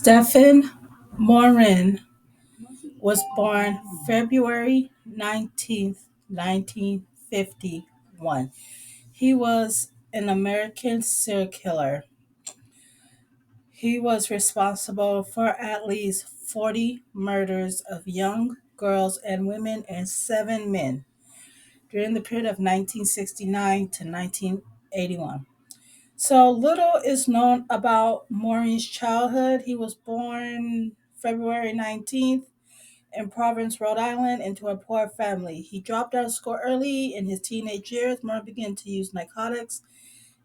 Stephen Morin was born February 19th, 1951. He was an American serial killer. He was responsible for at least 40 murders of young girls and women and 7 men during the period of 1969 to 1981. So little is known about Maureen's childhood. He was born February 19th in Providence, Rhode Island, into a poor family. He dropped out of school early in his teenage years. Maureen began to use narcotics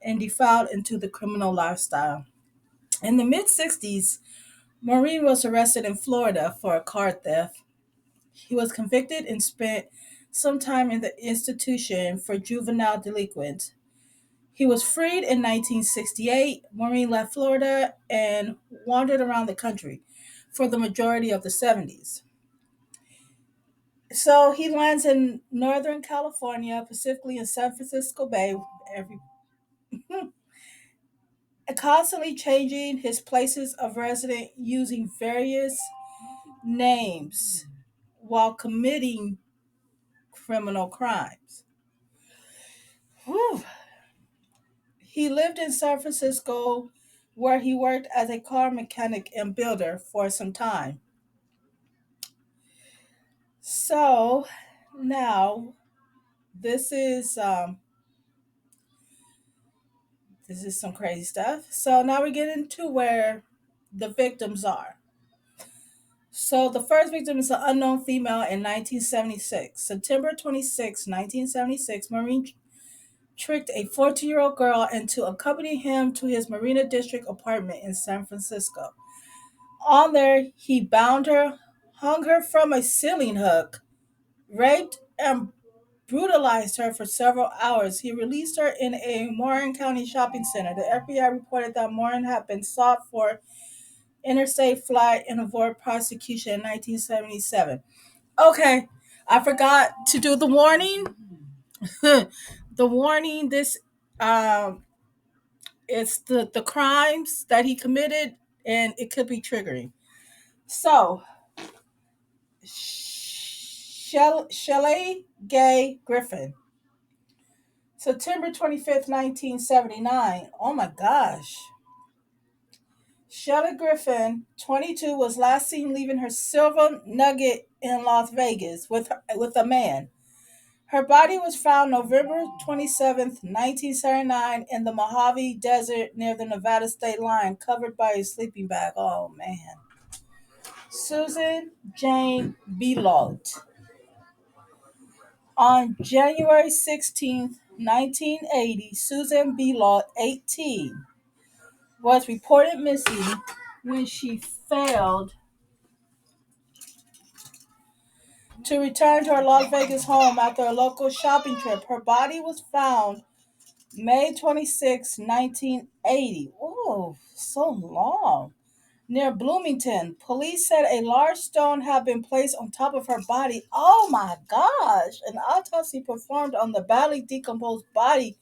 and defiled into the criminal lifestyle. In the mid 60s, Maureen was arrested in Florida for a car theft. He was convicted and spent some time in the institution for juvenile delinquents. He was freed in 1968. Maureen left Florida and wandered around the country for the majority of the 70s. So he lands in Northern California, specifically in San Francisco Bay, every, constantly changing his places of residence using various names while committing criminal crimes. Whew. He lived in San Francisco where he worked as a car mechanic and builder for some time. So now this is um, this is some crazy stuff. So now we get into where the victims are. So the first victim is an unknown female in 1976. September 26, 1976, Marine tricked a 14-year-old girl into accompanying him to his Marina District apartment in San Francisco. On there, he bound her, hung her from a ceiling hook, raped and brutalized her for several hours. He released her in a Morin County shopping center. The FBI reported that Morin had been sought for interstate flight and avoid prosecution in 1977. Okay, I forgot to do the warning. The warning, this um it's the crimes that he committed and it could be triggering. So, Shelley Gay Griffin, September 25th, 1979. Oh my gosh. Shelley Griffin, 22, was last seen leaving her silver nugget in Las Vegas with a man. Her body was found November 27th, 1979, in the Mojave Desert near the Nevada state line, covered by a sleeping bag. Oh man. Susan Jane Beloit. On January 16th, 1980, Susan Beloit, 18, was reported missing when she failed to return to her Las Vegas home after a local shopping trip. Her body was found May 26, 1980. Oh, so long. Near Bloomington. Police said a large stone had been placed on top of her body. Oh my gosh. An autopsy performed on the badly decomposed body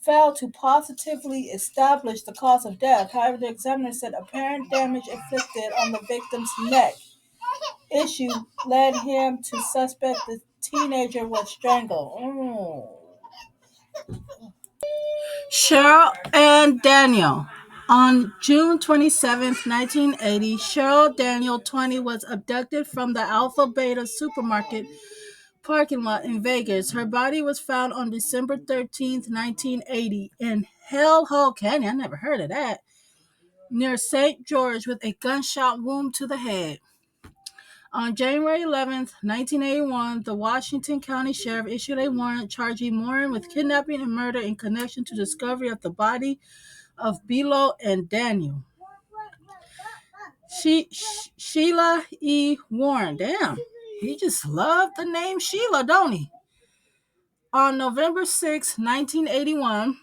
failed to positively establish the cause of death. However, the examiner said apparent damage inflicted on the victim's neck issue led him to suspect the teenager was strangled. Oh. Cheryl and Daniel. On June 27th, 1980, Cheryl Daniel, 20, was abducted from the Alpha Beta supermarket parking lot in Vegas. Her body was found on December 13th, 1980, in Hell Hole Canyon. I never heard of that. Near St. George with a gunshot wound to the head. On January 11th, 1981, the Washington County Sheriff issued a warrant charging Morin with kidnapping and murder in connection to discovery of the body of Bilo and Daniel. Sheila E. Warren. Damn, he just loved the name Sheila, don't he? On November 6, 1981,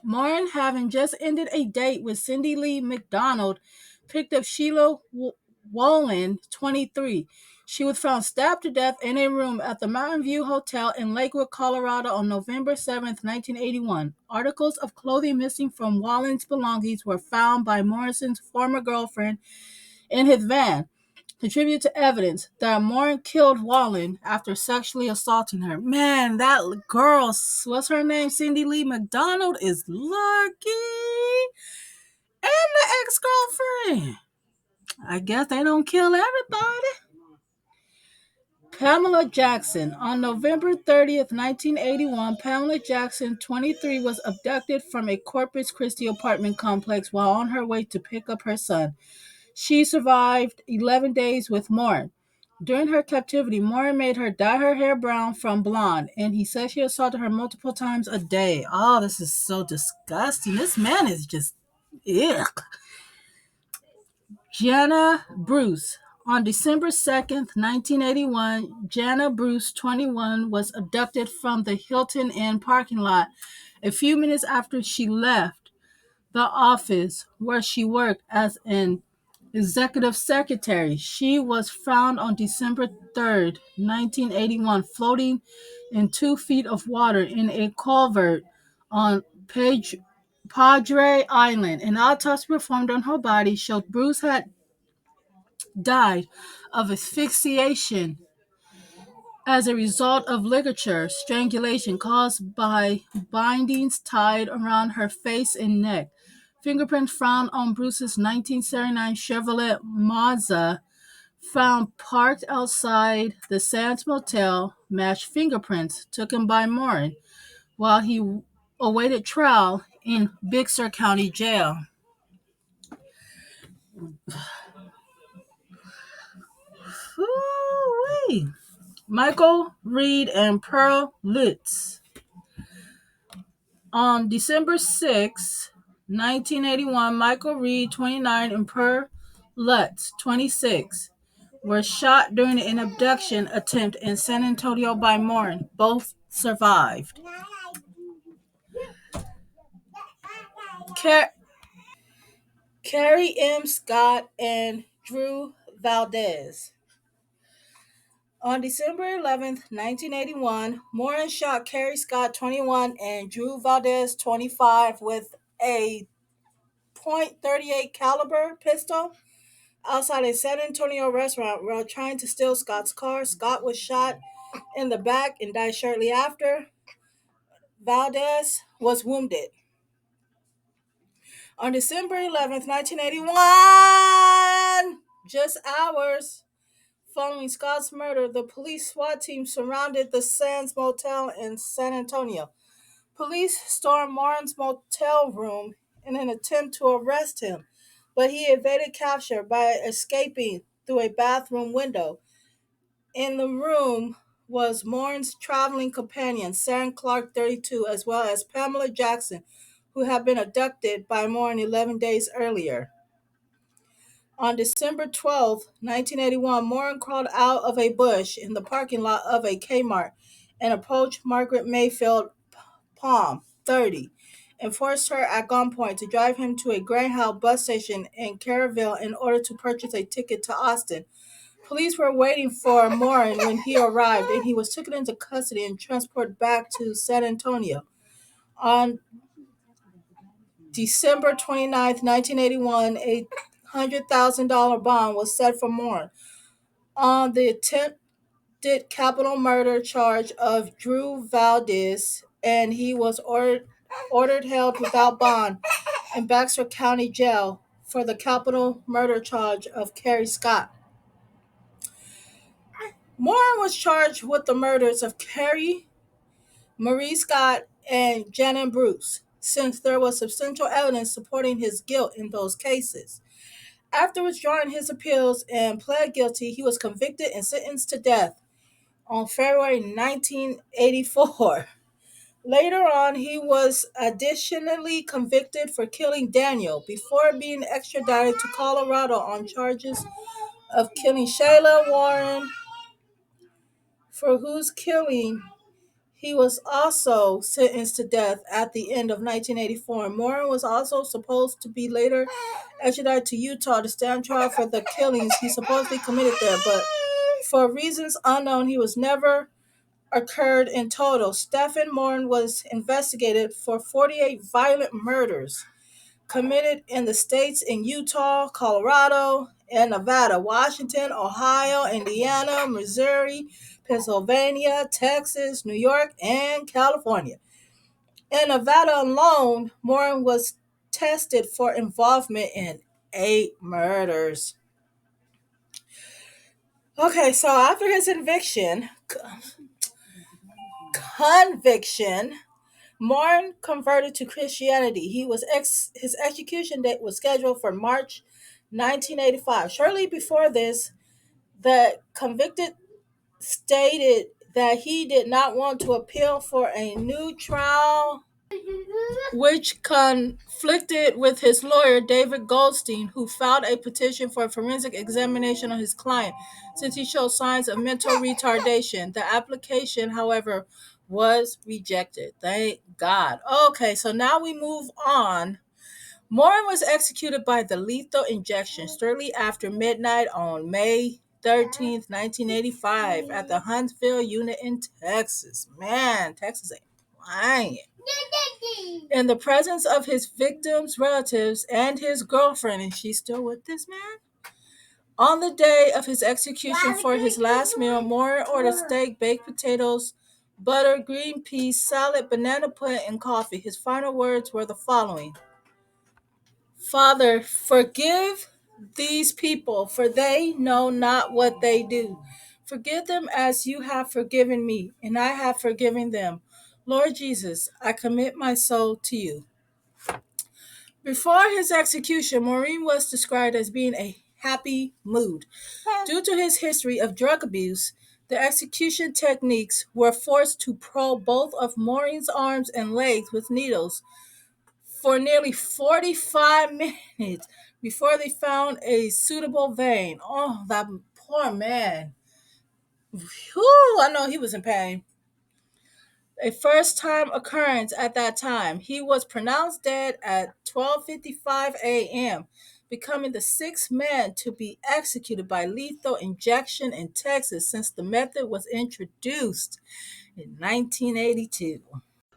Morin, having just ended a date with Cindy Lee McDonald, picked up Sheila Wolin, 23. She was found stabbed to death in a room at the Mountain View Hotel in Lakewood, Colorado on November 7th, 1981. Articles of clothing missing from Wallen's belongings were found by Morrison's former girlfriend in his van, contribute to evidence that Morin killed Wallen after sexually assaulting her. Man, that girl, what's her name? Cindy Lee McDonald is lucky. And the ex-girlfriend. I guess they don't kill everybody. Pamela Jackson. On November 30th, 1981, Pamela Jackson, 23, was abducted from a Corpus Christi apartment complex while on her way to pick up her son. She survived 11 days with Morin. During her captivity, Morin made her dye her hair brown from blonde, and he sexually assaulted her multiple times a day. Oh, this is so disgusting. This man is just, ugh. Jana Bruce. On December 2nd, 1981, Jana Bruce, 21, was abducted from the Hilton Inn parking lot a few minutes after she left the office where she worked as an executive secretary. She was found on December 3rd, 1981, floating in 2 feet of water in a culvert on Padre Island. An autopsy performed on her body showed Bruce had died of asphyxiation as a result of ligature strangulation caused by bindings tied around her face and neck. Fingerprints found on Bruce's 1979 Chevrolet Mazda, found parked outside the Sands Motel, matched fingerprints taken by Morin while he awaited trial in Big Sur County Jail. Woo-wee. Michael Reed and Pearl Lutz. On December 6, 1981, Michael Reed, 29, and Pearl Lutz, 26, were shot during an abduction attempt in San Antonio by Morin. Both survived. Carrie M. Scott and Drew Valdez. On December 11th, 1981, Morin shot Carrie Scott, 21, and Drew Valdez, 25, with a .38 caliber pistol outside a San Antonio restaurant while trying to steal Scott's car. Scott was shot in the back and died shortly after. Valdez was wounded. On December 11th, 1981, just hours following Scott's murder, the police SWAT team surrounded the Sands Motel in San Antonio. Police stormed Morin's motel room in an attempt to arrest him, but he evaded capture by escaping through a bathroom window. In the room was Morin's traveling companion, Sharon Clark, 32, as well as Pamela Jackson, who had been abducted by Morin 11 days earlier. On December 12th, 1981, Morin crawled out of a bush in the parking lot of a Kmart and approached Margaret Mayfield Palm, 30, and forced her at gunpoint to drive him to a Greyhound bus station in Caryville in order to purchase a ticket to Austin. Police were waiting for Morin when he arrived, and he was taken into custody and transported back to San Antonio. On December 29th, 1981, a $100,000 bond was set for Morin. On the attempted capital murder charge of Drew Valdez, and he was ordered held without bond in Baxter County Jail for the capital murder charge of Carrie Scott. Morin was charged with the murders of Carrie, Marie Scott, and Janet Bruce, since there was substantial evidence supporting his guilt in those cases. After withdrawing his appeals and pled guilty, he was convicted and sentenced to death on February 1984. Later on, he was additionally convicted for killing Daniel before being extradited to Colorado on charges of killing Shayla Warren, for whose killing he was also sentenced to death at the end of 1984. Morin was also supposed to be later extradited to Utah to stand trial for the killings he supposedly committed there, but For reasons unknown, he was never occurred in total. Stephen Morin was investigated for 48 violent murders committed in the states in Utah, Colorado, and Nevada, Washington, Ohio, Indiana, Missouri, Pennsylvania, Texas, New York, and California. In Nevada alone, Morin was tested for involvement in 8 murders. Okay, so after his conviction, Morin converted to Christianity. His execution date was scheduled for March 1985. Shortly before this, the convicted stated that he did not want to appeal for a new trial, which conflicted with his lawyer, David Goldstein, who filed a petition for a forensic examination of his client since he showed signs of mental retardation. The application, however, was rejected. Thank God. Okay, so now we move on. Morin was executed by the lethal injection shortly after midnight on May 13th, 1985, at the Huntsville unit in Texas. Man, Texas ain't lying. In the presence of his victims' relatives and his girlfriend, and she's still with this man? On the day of his execution for his last meal, Morin ordered steak, baked potatoes, butter, green peas, salad, banana pudding, and coffee. His final words were the following: Father, forgive these people, for they know not what they do. Forgive them as you have forgiven me, and I have forgiven them. Lord Jesus, I commit my soul to you. Before his execution, Morin was described as being a happy mood. Due to his history of drug abuse, the execution techniques were forced to probe both of Morin's arms and legs with needles for nearly 45 minutes before they found a suitable vein. Oh, that poor man. Whew, I know he was in pain. A first-time occurrence at that time. He was pronounced dead at 12:55 a.m., becoming the sixth man to be executed by lethal injection in Texas since the method was introduced in 1982.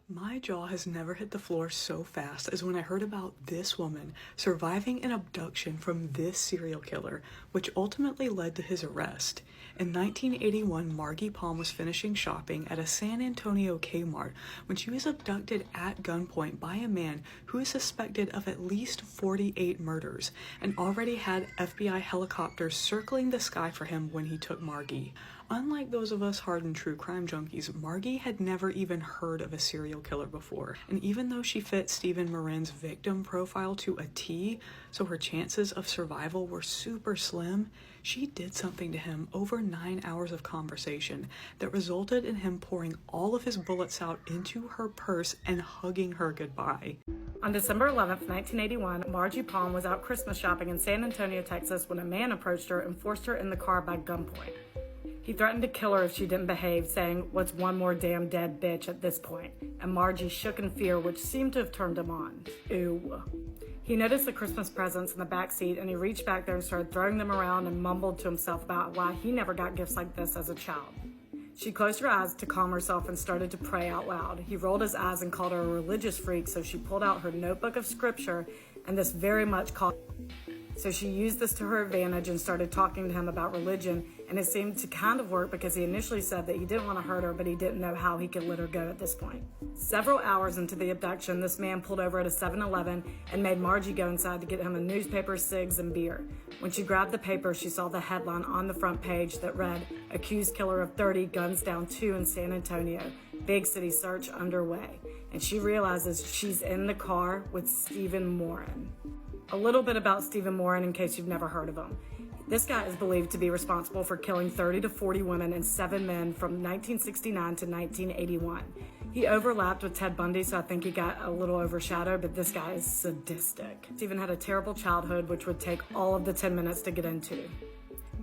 My jaw has never hit the floor so fast as when I heard about this woman surviving an abduction from this serial killer, which ultimately led to his arrest. In 1981, Margie Palm was finishing shopping at a San Antonio Kmart when she was abducted at gunpoint by a man who is suspected of at least 48 murders and already had FBI helicopters circling the sky for him when he took Margie. Unlike those of us hardened true crime junkies, Margie had never even heard of a serial killer before. And even though she fit Stephen Morin's victim profile to a T, so her chances of survival were super slim, she did something to him over 9 hours of conversation that resulted in him pouring all of his bullets out into her purse and hugging her goodbye. On December 11th, 1981, Margie Palm was out Christmas shopping in San Antonio, Texas, when a man approached her and forced her in the car by gunpoint. He threatened to kill her if she didn't behave, saying, "What's one more damn dead bitch at this point?" And Margie shook in fear, which seemed to have turned him on. Ooh. He noticed the Christmas presents in the back seat, and he reached back there and started throwing them around and mumbled to himself about why he never got gifts like this as a child. She closed her eyes to calm herself and started to pray out loud. He rolled his eyes and called her a religious freak, so she pulled out her notebook of scripture, and this very much caught. So she used this to her advantage and started talking to him about religion, and it seemed to kind of work because he initially said that he didn't want to hurt her, but he didn't know how he could let her go at this point. Several hours into the abduction, this man pulled over at a 7-Eleven and made Margie go inside to get him a newspaper, cigs, and beer. When she grabbed the paper, she saw the headline on the front page that read, "Accused killer of 30, guns down 2 in San Antonio. Big city search underway." And she realizes she's in the car with Stephen Morin. A little bit about Stephen Morin in case you've never heard of him. This guy is believed to be responsible for killing 30 to 40 women and 7 men from 1969 to 1981. He overlapped with Ted Bundy, so I think he got a little overshadowed, but this guy is sadistic. Stephen had a terrible childhood, which would take all of the 10 minutes to get into.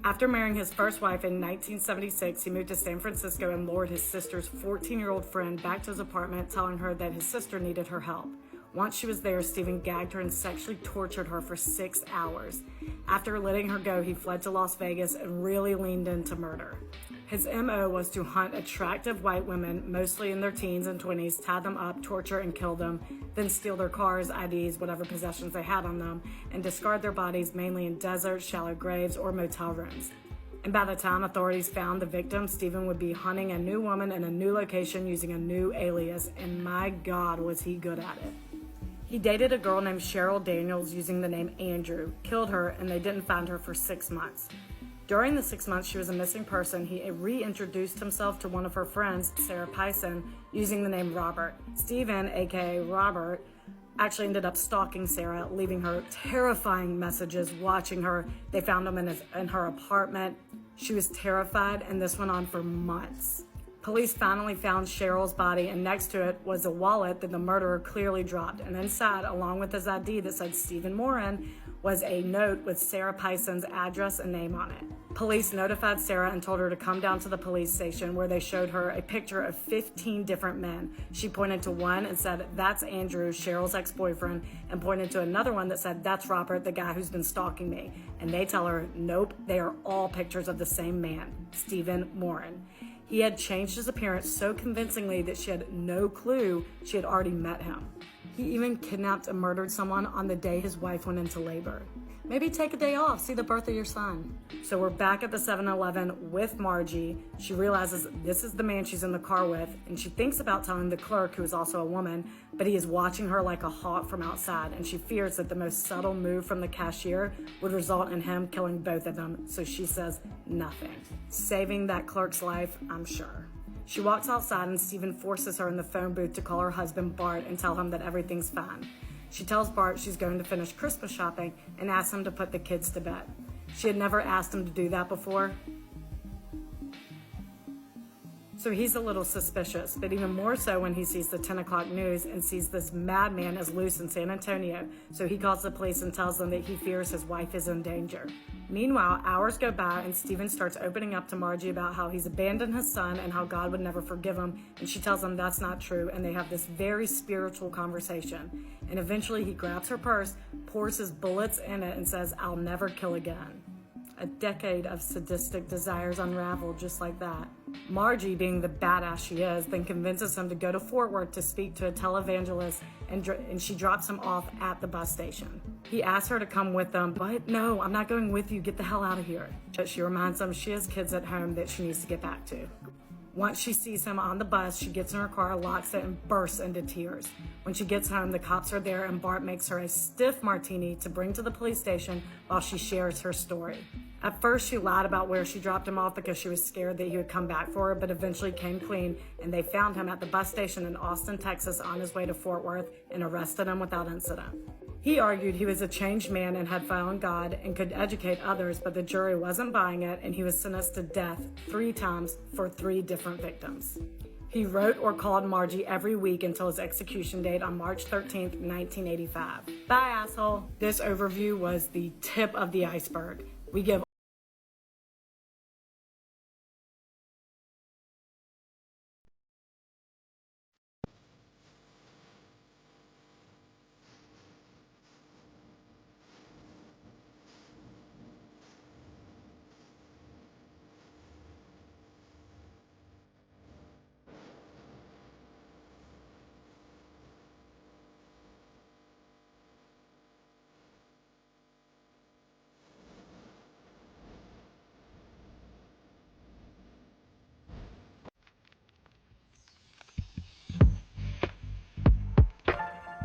After marrying his first wife in 1976, he moved to San Francisco and lured his sister's 14-year-old friend back to his apartment, telling her that his sister needed her help. Once she was there, Stephen gagged her and sexually tortured her for 6 hours. After letting her go, he fled to Las Vegas and really leaned into murder. His MO was to hunt attractive white women, mostly in their teens and 20s, tie them up, torture and kill them, then steal their cars, IDs, whatever possessions they had on them, and discard their bodies mainly in deserts, shallow graves, or motel rooms. And by the time authorities found the victim, Stephen would be hunting a new woman in a new location using a new alias, and my God, was he good at it. He dated a girl named Cheryl Daniels using the name Andrew, killed her, and they didn't find her for 6 months. During the 6 months she was a missing person, he reintroduced himself to one of her friends, Sarah Pison, using the name Robert. Stephen, aka Robert, actually ended up stalking Sarah, leaving her terrifying messages, watching her. They found him in her apartment. She was terrified, and this went on for months. Police finally found Cheryl's body, and next to it was a wallet that the murderer clearly dropped. And inside, along with his ID that said Stephen Morin, was a note with Sarah Pison's address and name on it. Police notified Sarah and told her to come down to the police station, where they showed her a picture of 15 different men. She pointed to one and said, "That's Andrew, Cheryl's ex-boyfriend," and pointed to another one that said, "That's Robert, the guy who's been stalking me." And they tell her, nope, they are all pictures of the same man, Stephen Morin. He had changed his appearance so convincingly that she had no clue she had already met him. He even kidnapped and murdered someone on the day his wife went into labor. Maybe take a day off, see the birth of your son. So we're back at the 7-Eleven with Margie. She realizes this is the man she's in the car with, and she thinks about telling the clerk, who is also a woman, but he is watching her like a hawk from outside, and she fears that the most subtle move from the cashier would result in him killing both of them, so she says nothing. Saving that clerk's life, I'm sure. She walks outside, and Stephen forces her in the phone booth to call her husband Bart and tell him that everything's fine. She tells Bart she's going to finish Christmas shopping and asks him to put the kids to bed. She had never asked him to do that before, so he's a little suspicious, but even more so when he sees the 10 o'clock news and sees this madman is loose in San Antonio. So he calls the police and tells them that he fears his wife is in danger. Meanwhile, hours go by and Stephen starts opening up to Margie about how he's abandoned his son and how God would never forgive him, and she tells him that's not true, and they have this very spiritual conversation. And eventually he grabs her purse, pours his bullets in it, and says, "I'll never kill again." A decade of sadistic desires unraveled just like that. Margie, being the badass she is, then convinces him to go to Fort Worth to speak to a televangelist, and she drops him off at the bus station. He asks her to come with them, but "No, I'm not going with you, get the hell out of here." But she reminds him she has kids at home that she needs to get back to. Once she sees him on the bus, she gets in her car, locks it, and bursts into tears. When she gets home, the cops are there, and Bart makes her a stiff martini to bring to the police station while she shares her story. At first, she lied about where she dropped him off because she was scared that he would come back for her, but eventually came clean, and they found him at the bus station in Austin, Texas, on his way to Fort Worth, and arrested him without incident. He argued he was a changed man and had found God and could educate others, but the jury wasn't buying it, and he was sentenced to death 3 times for 3 different victims. He wrote or called Margie every week until his execution date on March 13th, 1985. Bye, asshole. This overview was the tip of the iceberg. We give